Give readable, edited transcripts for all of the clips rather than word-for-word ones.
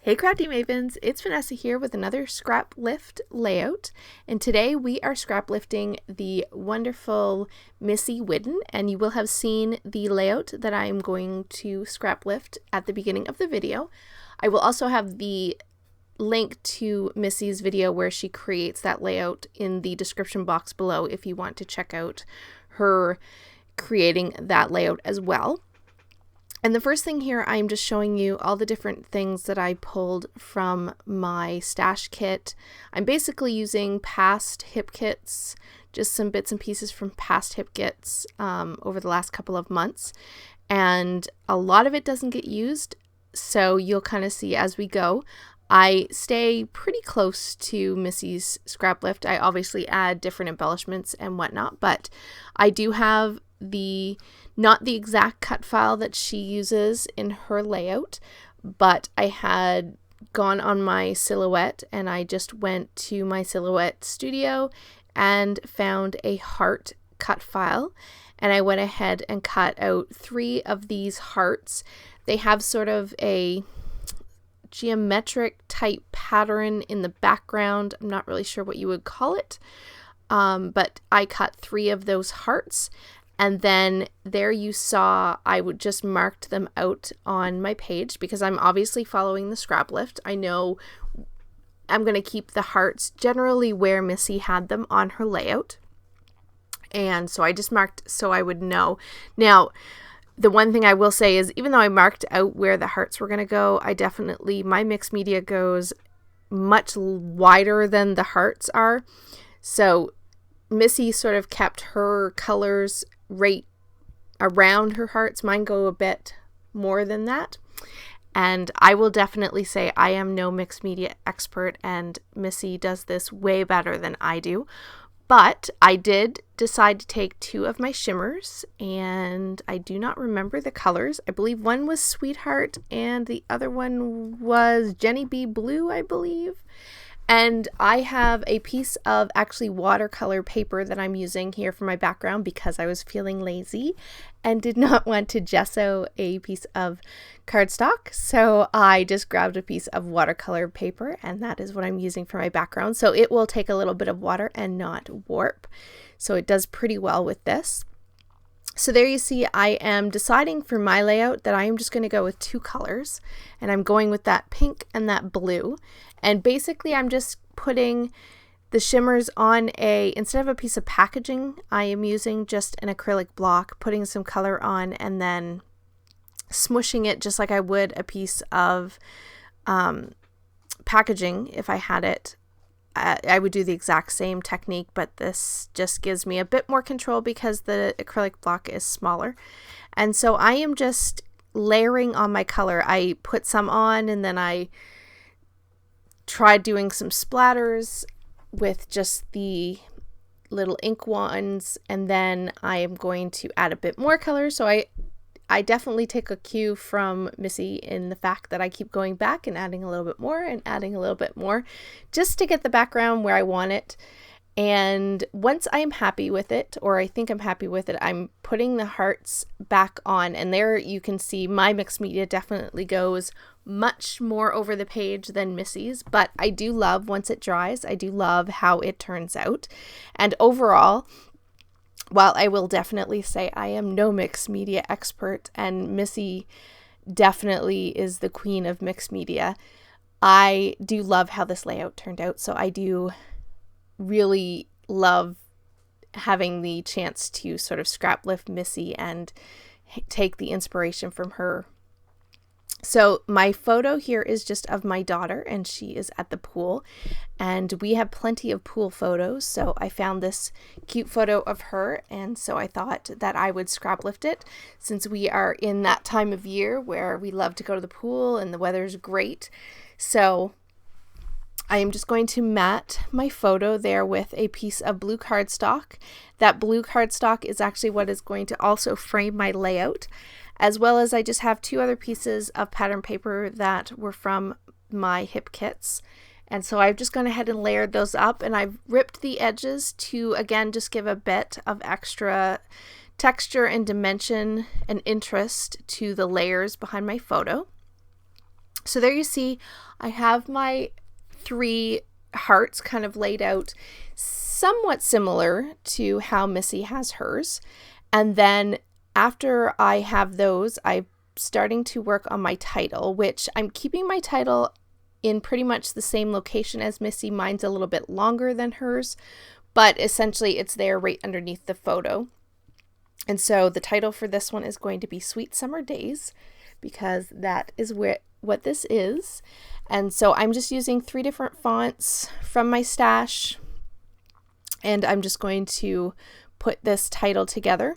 Hey Crafty Mavens, it's Vanessa here with another Scraplift layout, and today we are scraplifting the wonderful Missy Whidden, and you will have seen the layout that I'm going to scraplift at the beginning of the video. I will also have the link to Missy's video where she creates that layout in the description box below if you want to check out her creating that layout as well. And the first thing here, I'm just showing you all the different things that I pulled from my stash kit. I'm basically using past hip kits, just some bits and pieces from past hip kits over the last couple of months. And a lot of it doesn't get used, so you'll kind of see as we go. I stay pretty close to Missy's Scraplift. I obviously add different embellishments and whatnot, but I do have not the exact cut file that she uses in her layout, but I had gone on my silhouette and I just went to my silhouette studio and found a heart cut file, and I went ahead and cut out 3 of these hearts. They have sort of a geometric type pattern in the background. I'm not really sure what you would call it, but I cut 3 of those hearts. And then there you saw I would just marked them out on my page because I'm obviously following the Scraplift. I know I'm going to keep the hearts generally where Missy had them on her layout. And so I just marked so I would know. Now, the one thing I will say is even though I marked out where the hearts were going to go, my mixed media goes much wider than the hearts are. So Missy sort of kept her colors right around her hearts. Mine go a bit more than that. And I will definitely say I am no mixed media expert, and Missy does this way better than I do. But I did decide to take 2 of my shimmers, and I do not remember the colors. I believe one was Sweetheart and the other one was Jenny B Blue, I believe. And I have a piece of actually watercolor paper that I'm using here for my background because I was feeling lazy and did not want to gesso a piece of cardstock. So I just grabbed a piece of watercolor paper, and that is what I'm using for my background. So it will take a little bit of water and not warp. So it does pretty well with this. So there you see I am deciding for my layout that I am just going to go with 2 colors, and I'm going with that pink and that blue. And basically I'm just putting the shimmers on instead of a piece of packaging, I am using just an acrylic block, putting some color on and then smushing it just like I would a piece of packaging if I had it. I would do the exact same technique, but this just gives me a bit more control because the acrylic block is smaller. And so I am just layering on my color. I put some on and then I tried doing some splatters with just the little ink ones, and then I am going to add a bit more color. So I definitely take a cue from Missy in the fact that I keep going back and adding a little bit more and adding a little bit more just to get the background where I want it. And once I'm happy with it, or I think I'm happy with it, I'm putting the hearts back on. And there you can see my mixed media definitely goes much more over the page than Missy's. But I do love, once it dries, I do love how it turns out. And overall, while I will definitely say I am no mixed media expert, and Missy definitely is the queen of mixed media, I do love how this layout turned out. So I do really love having the chance to sort of scraplift Missy and take the inspiration from her. So my photo here is just of my daughter, and she is at the pool, and we have plenty of pool photos. So I found this cute photo of her, and so I thought that I would scraplift it since we are in that time of year where we love to go to the pool and the weather's great. So I am just going to mat my photo there with a piece of blue cardstock. That blue cardstock is actually what is going to also frame my layout, as well as I just have 2 other pieces of pattern paper that were from my hip kits. And so I've just gone ahead and layered those up, and I've ripped the edges to, again, just give a bit of extra texture and dimension and interest to the layers behind my photo. So there you see, I have my 3 hearts kind of laid out somewhat similar to how Missy has hers. And then after I have those, I'm starting to work on my title, which I'm keeping my title in pretty much the same location as Missy. Mine's a little bit longer than hers, but essentially it's there right underneath the photo. And so the title for this one is going to be Sweet Summer Days, because that is what this is. And so I'm just using 3 different fonts from my stash, and I'm just going to put this title together.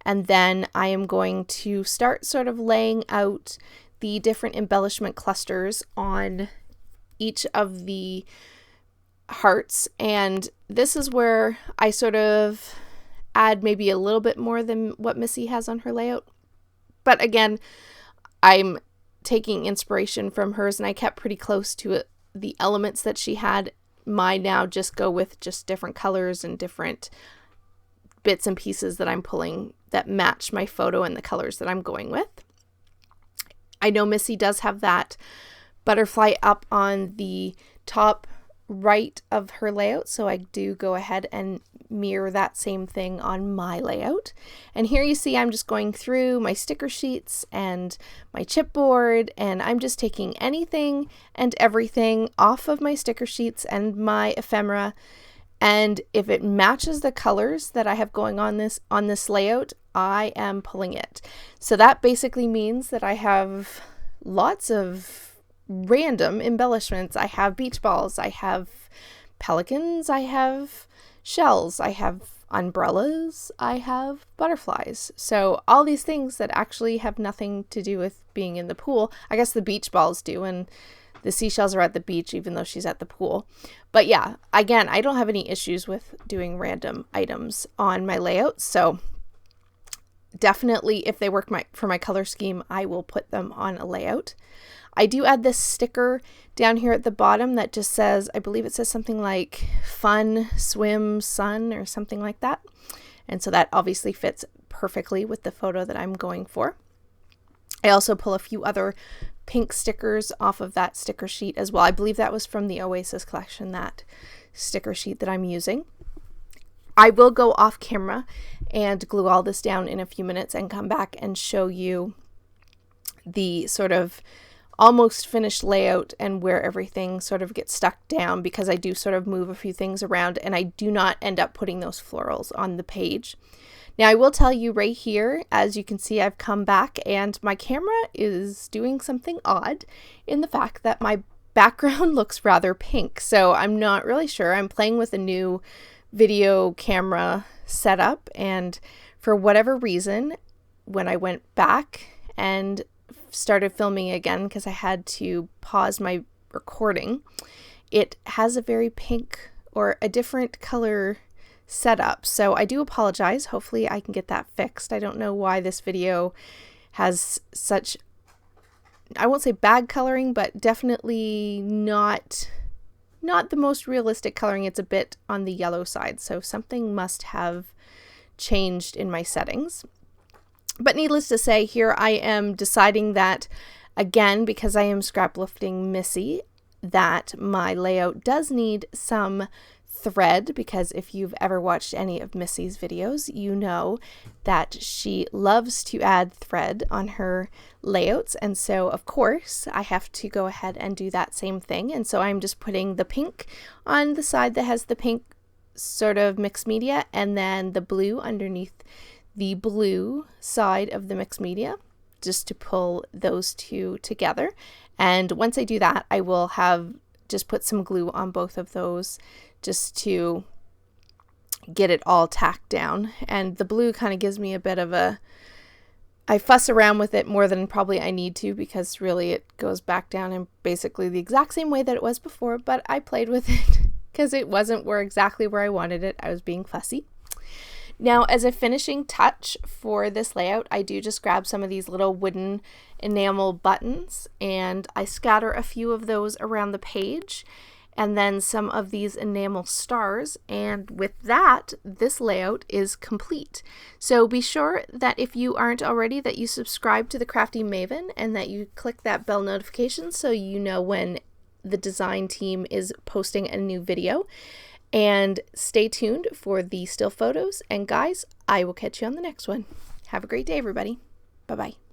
And then I am going to start sort of laying out the different embellishment clusters on each of the hearts. And this is where I sort of add maybe a little bit more than what Missy has on her layout. But again, I'm taking inspiration from hers, and I kept pretty close to it, the elements that she had. Mine now just go with just different colors and different bits and pieces that I'm pulling that match my photo and the colors that I'm going with. I know Missy does have that butterfly up on the top right of her layout, so I do go ahead and mirror that same thing on my layout. And here you see I'm just going through my sticker sheets and my chipboard, and I'm just taking anything and everything off of my sticker sheets and my ephemera, and if it matches the colors that I have going on this layout, I am pulling it. So that basically means that I have lots of random embellishments. I have beach balls, I have pelicans, I have shells, I have umbrellas, I have butterflies. So all these things that actually have nothing to do with being in the pool. I guess the beach balls do, and the seashells are at the beach even though she's at the pool. But yeah, again, I don't have any issues with doing random items on my layout. So definitely if they work for my color scheme, I will put them on a layout. I do add this sticker down here at the bottom that just says, I believe it says something like fun, swim, sun, or something like that. And so that obviously fits perfectly with the photo that I'm going for. I also pull a few other pink stickers off of that sticker sheet as well. I believe that was from the Oasis collection, that sticker sheet that I'm using. I will go off camera and glue all this down in a few minutes and come back and show you the sort of almost finished layout and where everything sort of gets stuck down, because I do sort of move a few things around and I do not end up putting those florals on the page. Now I will tell you right here, as you can see, I've come back and my camera is doing something odd in the fact that my background looks rather pink. So I'm not really sure. I'm playing with a new video camera setup, and for whatever reason, when I went back and started filming again, because I had to pause my recording, it has a very pink or a different color setup. So I do apologize. Hopefully I can get that fixed. I don't know why this video has such, I won't say bad coloring, but definitely not the most realistic coloring. It's a bit on the yellow side. So something must have changed in my settings. But needless to say, here I am deciding that, again, because I am scrap lifting Missy, that my layout does need some thread, because if you've ever watched any of Missy's videos, you know that she loves to add thread on her layouts. And so, of course, I have to go ahead and do that same thing. And so I'm just putting the pink on the side that has the pink sort of mixed media, and then the blue underneath the blue side of the mixed media, just to pull those two together. And once I do that, I will have just put some glue on both of those just to get it all tacked down. And the blue kind of gives me a bit of I fuss around with it more than probably I need to, because really it goes back down in basically the exact same way that it was before, but I played with it because it wasn't exactly where I wanted it. I was being fussy. Now, as a finishing touch for this layout, I do just grab some of these little wooden enamel buttons and I scatter a few of those around the page. and then some of these enamel stars, and with that, this layout is complete. So be sure that if you aren't already, that you subscribe to the Crafty Maven and that you click that bell notification so you know when the design team is posting a new video. And stay tuned for the still photos, and guys, I will catch you on the next one. Have a great day, everybody. Bye-bye.